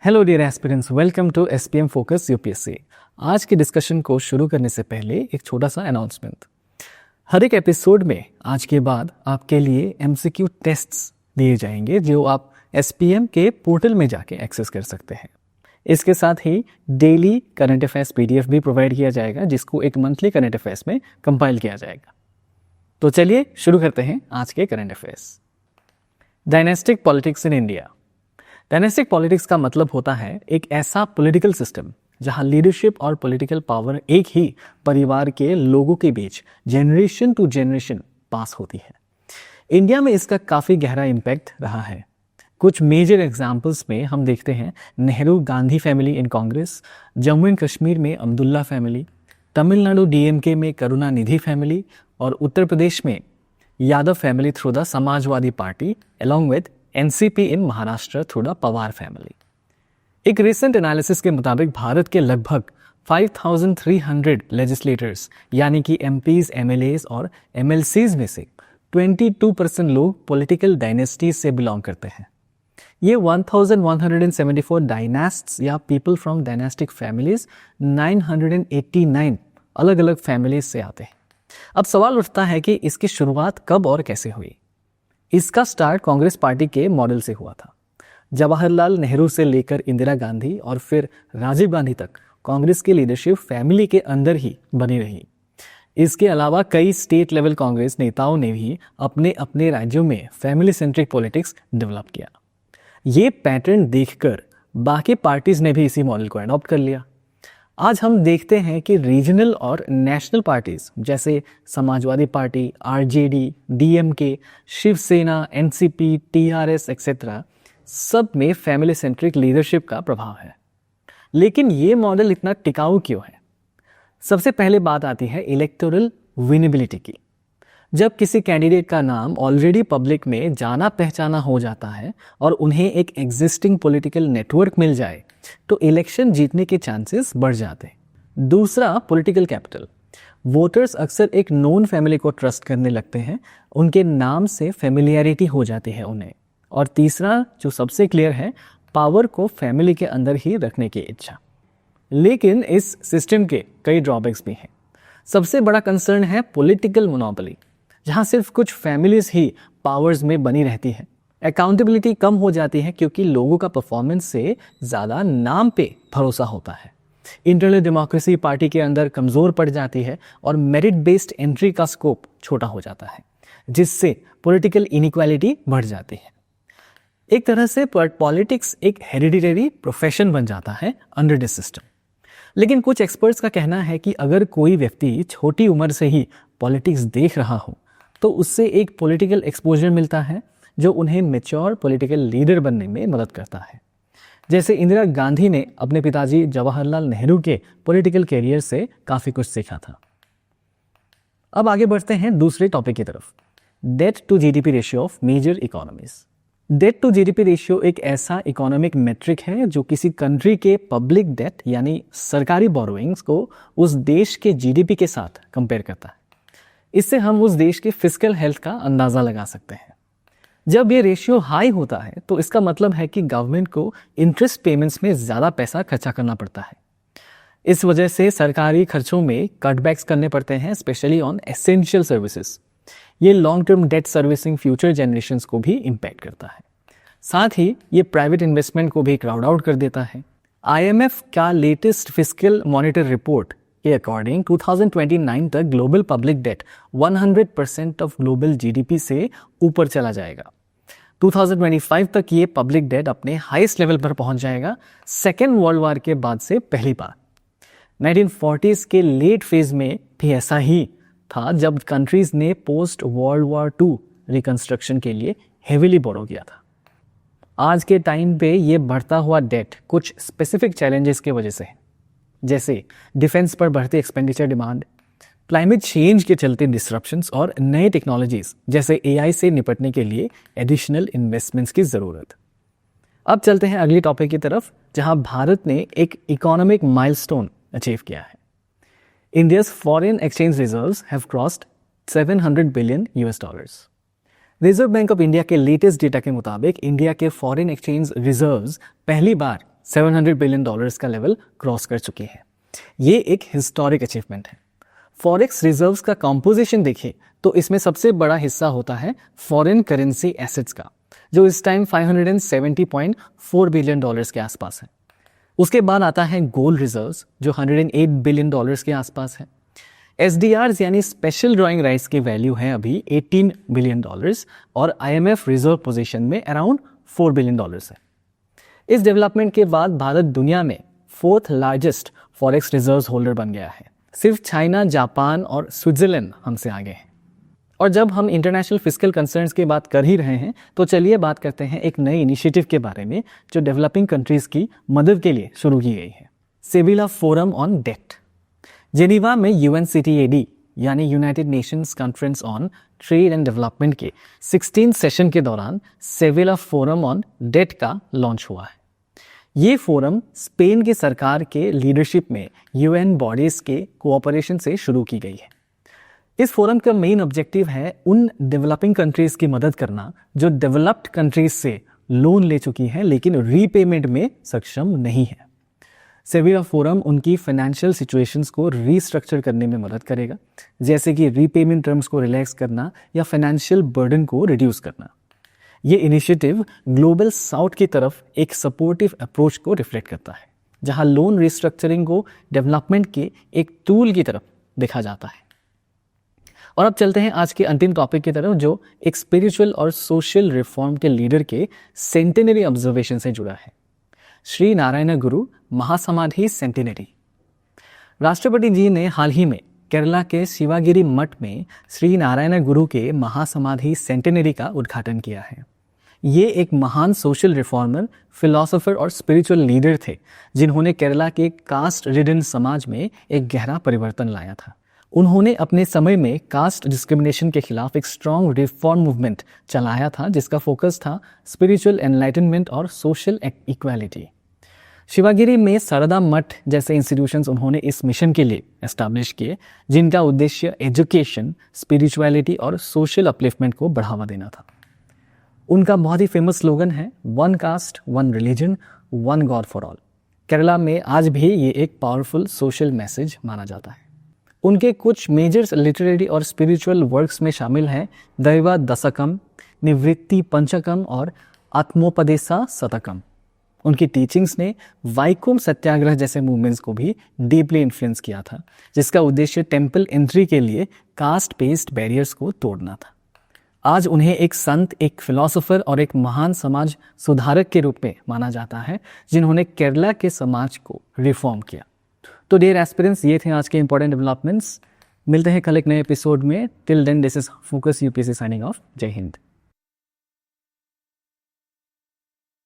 Hello dear aspirants, welcome to SPM focus UPSC. आज के discussion को शुरू करने से पहले एक छोटा सा अनाउंसमेंट। हर एक एपिसोड में आज के बाद आपके लिए एमसीक्यू टेस्ट्स दिए जाएंगे जो आप एसपीएम के पोर्टल में जाके एक्सेस कर सकते हैं। इसके साथ ही डेली करंट अफेयर्स पीडीएफ भी प्रोवाइड किया जाएगा जिसको एक मंथली करंट अफेयर्स में कंपाइल किया जाएगा। तो चलिए शुरू करते हैं आज के current affairs. Dynastic politics in India. Dynastic politics का मतलब होता है एक ऐसा पॉलिटिकल सिस्टम जहां लीडरशिप और पॉलिटिकल पावर एक ही परिवार के लोगों के बीच जनरेशन टू जनरेशन पास होती है। इंडिया में इसका काफ़ी गहरा इम्पैक्ट रहा है। कुछ मेजर एग्जाम्पल्स में हम देखते हैं Nehru Gandhi family in Congress, Jammu and Kashmir में अब्दुल्ला फैमिली, तमिलनाडु डीएमके में करुणानिधि फैमिली और उत्तर प्रदेश में Yadav family through the Samajwadi party along with NCP in Maharashtra through the Pawar family. एक रिसेंट एनालिसिस के मुताबिक भारत के लगभग 5300 लेजिस्लेटर्स यानी कि एमपीज, एमएलएज और एमएलसीज में से 22% लोग पॉलिटिकल डायनेस्टीज से बिलोंग करते हैं। ये 1174 डायनेस्ट्स या पीपल फ्रॉम डायनेस्टिक फैमिलीज 989 अलग अलग फैमिलीज से आते हैं। अब सवाल उठता है कि इसकी शुरुआत कब और कैसे हुई। इसका स्टार्ट कांग्रेस पार्टी के मॉडल से हुआ था। जवाहरलाल नेहरू से लेकर इंदिरा गांधी और फिर राजीव गांधी तक कांग्रेस की लीडरशिप फैमिली के अंदर ही बनी रही। इसके अलावा कई स्टेट लेवल कांग्रेस नेताओं ने भी अपने अपने राज्यों में फैमिली सेंट्रिक पॉलिटिक्स डेवलप किया। ये पैटर्न देखकर बाकी पार्टीज ने भी इसी मॉडल को अडॉप्ट कर लिया। आज हम देखते हैं कि रीजनल और नेशनल पार्टीज जैसे Samajwadi Party, RJD, DMK, Shiv Sena, NCP, TRS etcetera सब में फैमिली सेंट्रिक लीडरशिप का प्रभाव है। लेकिन ये मॉडल इतना टिकाऊ क्यों है? सबसे पहले बात आती है इलेक्टोरल विनेबिलिटी की। जब किसी कैंडिडेट का नाम ऑलरेडी पब्लिक में जाना पहचाना हो जाता है और उन्हें एक एग्जिस्टिंग पॉलिटिकल नेटवर्क मिल जाए तो इलेक्शन जीतने के चांसेस बढ़ जाते हैं। दूसरा, पॉलिटिकल कैपिटल। वोटर्स अक्सर एक नोन फैमिली को ट्रस्ट करने लगते हैं, उनके नाम से फेमिलियरिटी हो जाती है उन्हें। और तीसरा जो सबसे क्लियर है, पावर को फैमिली के अंदर ही रखने की इच्छा। लेकिन इस सिस्टम के कई ड्रॉबैक्स भी हैं। सबसे बड़ा कंसर्न है पॉलिटिकल मोनोपोली, जहां सिर्फ कुछ फैमिलीज ही पावर्स में बनी रहती है। अकाउंटेबिलिटी कम हो जाती है क्योंकि लोगों का परफॉर्मेंस से ज़्यादा नाम पे भरोसा होता है। इंटरनल डेमोक्रेसी पार्टी के अंदर कमज़ोर पड़ जाती है और मेरिट बेस्ड एंट्री का स्कोप छोटा हो जाता है, जिससे पॉलिटिकल इनइक्वालिटी बढ़ जाती है। एक तरह से पॉलिटिक्स एक हेरिडिटरी प्रोफेशन बन जाता है अंडर दिस सिस्टम। लेकिन कुछ एक्सपर्ट्स का कहना है कि अगर कोई व्यक्ति छोटी उम्र से ही पॉलिटिक्स देख रहा हो तो उससे एक पॉलिटिकल एक्सपोजर मिलता है जो उन्हें मैच्योर पॉलिटिकल लीडर बनने में मदद करता है। जैसे इंदिरा गांधी ने अपने पिताजी जवाहरलाल नेहरू के पॉलिटिकल कैरियर से काफ़ी कुछ सीखा था। अब आगे बढ़ते हैं दूसरे टॉपिक की तरफ, debt to GDP ratio of major economies. Debt to GDP ratio एक ऐसा इकोनॉमिक मेट्रिक है जो किसी कंट्री के पब्लिक डेट यानी सरकारी बोरोइंग्स को उस देश के जीडीपी के साथ कंपेयर करता है। इससे हम उस देश के फिस्कल हेल्थ का अंदाज़ा लगा सकते हैं। जब ये रेशियो हाई होता है तो इसका मतलब है कि गवर्नमेंट को इंटरेस्ट पेमेंट्स में ज़्यादा पैसा खर्चा करना पड़ता है। इस वजह से सरकारी खर्चों में कटबैक्स करने पड़ते हैं, स्पेशली ऑन एसेंशियल सर्विसेज। ये long term debt servicing future generations को भी इम्पैक्ट करता है। साथ ही ये प्राइवेट इन्वेस्टमेंट को भी क्राउड आउट कर देता है। IMF का लेटेस्ट फिस्कल मॉनिटर रिपोर्ट के अकॉर्डिंग 2029 तक global public debt 100% of global GDP से ऊपर चला जाएगा। 2025 तक ये पब्लिक डेट अपने हाईएस्ट लेवल पर पहुंच जाएगा, सेकेंड वर्ल्ड वॉर के बाद से पहली बार। 1940s के लेट फेज में भी ऐसा ही था जब कंट्रीज ने post world war II reconstruction के लिए हेविली बोरो किया था। आज के टाइम पे ये बढ़ता हुआ डेट कुछ स्पेसिफिक चैलेंजेस की वजह से है, जैसे डिफेंस पर बढ़ती एक्सपेंडिचर डिमांड, क्लाइमेट चेंज के चलते डिसरप्शंस और नए टेक्नोलॉजीज जैसे AI से निपटने के लिए एडिशनल इन्वेस्टमेंट्स की ज़रूरत। अब चलते हैं अगली टॉपिक की तरफ, जहां भारत ने एक इकोनॉमिक माइलस्टोन अचीव किया है। India's foreign exchange reserves have crossed $700 billion. Reserve bank of India के लेटेस्ट डेटा के मुताबिक इंडिया के फॉरेन एक्सचेंज रिजर्व्स पहली बार $700 बिलियन का लेवल क्रॉस कर चुकी है। ये एक हिस्टोरिक अचीवमेंट है। फॉरेक्स रिजर्व्स का कंपोजिशन देखें तो इसमें सबसे बड़ा हिस्सा होता है फॉरेन करेंसी एसेट्स का, जो इस टाइम $570.4 बिलियन के आसपास है। उसके बाद आता है गोल्ड रिजर्व्स जो $108 बिलियन के आसपास है। SDRs यानी स्पेशल ड्राइंग राइट्स की वैल्यू है अभी $18 बिलियन और IMF रिजर्व पोजीशन में अराउंड $4 बिलियन है। इस डेवलपमेंट के बाद भारत दुनिया में 4th largest forex reserves holder बन गया है। सिर्फ चाइना, जापान और स्विट्जरलैंड हमसे आगे हैं। और जब हम इंटरनेशनल फिस्कल कंसर्न्स की बात कर ही रहे हैं तो चलिए बात करते हैं एक नए इनिशिएटिव के बारे में जो डेवलपिंग कंट्रीज की मदद के लिए शुरू की गई है, Sevilla forum on debt. Geneva में UNCTAD यानी United Nations Conference on Trade and Development के 16 सेशन के दौरान सेविला फोरम ऑन डेट का लॉन्च हुआ है। ये फोरम स्पेन की सरकार के लीडरशिप में UN बॉडीज के कोऑपरेशन से शुरू की गई है। इस फोरम का मेन ऑब्जेक्टिव है उन डेवलपिंग कंट्रीज की मदद करना जो डेवलप्ड कंट्रीज से लोन ले चुकी हैं लेकिन रीपेमेंट में सक्षम नहीं है। सेविला फोरम उनकी फाइनेंशियल सिचुएशंस को रीस्ट्रक्चर करने में मदद करेगा, जैसे कि रीपेमेंट टर्म्स को रिलैक्स करना या फाइनेंशियल बर्डन को रिड्यूस करना। ये इनिशिएटिव ग्लोबल साउथ की तरफ एक सपोर्टिव अप्रोच को रिफ्लेक्ट करता है, जहां लोन रिस्ट्रक्चरिंग को डेवलपमेंट के एक टूल की तरफ देखा जाता है। और अब चलते हैं आज के अंतिम टॉपिक की तरफ, जो एक स्पिरिचुअल और सोशल रिफॉर्म के लीडर के सेंटेनरी ऑब्जर्वेशन से जुड़ा है। श्री नारायण गुरु महासमाधि सेंटेनरी। राष्ट्रपति जी ने हाल ही में केरला के शिवागिरी मठ में श्री नारायण गुरु के महासमाधि सेंटेनरी का उद्घाटन किया है। ये एक महान सोशल रिफॉर्मर, फिलोसोफर और स्पिरिचुअल लीडर थे जिन्होंने केरला के कास्ट रिडन समाज में एक गहरा परिवर्तन लाया था। उन्होंने अपने समय में कास्ट डिस्क्रिमिनेशन के खिलाफ एक स्ट्रॉन्ग रिफॉर्म मूवमेंट चलाया था जिसका फोकस था स्पिरिचुअल एनलाइटनमेंट और सोशल इक्वालिटी। शिवागिरी में शारदा मठ जैसे इंस्टीट्यूशंस उन्होंने इस मिशन के लिए एस्टैब्लिश किए, जिनका उद्देश्य एजुकेशन, स्पिरिचुअलिटी और सोशल अपलिफ्टमेंट को बढ़ावा देना था। उनका बहुत ही फेमस स्लोगन है, one cast, one religion, one God for all. Kerala में आज भी ये एक पावरफुल सोशल मैसेज माना जाता है। उनके कुछ मेजर लिटरेरी और स्पिरिचुअल वर्क्स में शामिल हैं दैवा दशकम, निवृत्ति पंचकम और आत्मोपदेशा शतकम। उनकी टीचिंग्स ने वाइकोम सत्याग्रह जैसे मूवमेंट्स को भी डीपली इन्फ्लुएंस किया था, जिसका उद्देश्य टेम्पल एंट्री के लिए कास्ट बेस्ड बैरियर्स को तोड़ना था। आज उन्हें एक संत, एक फिलोसोफर और एक महान समाज सुधारक के रूप में माना जाता है, जिन्होंने केरला के समाज को रिफॉर्म किया। तो डियर एस्पिरेंट्स, ये थे आज के इंपॉर्टेंट डेवलपमेंट्स। मिलते हैं कल एक नए एपिसोड में। Till then, this is focus UPSC signing off. जय हिंद।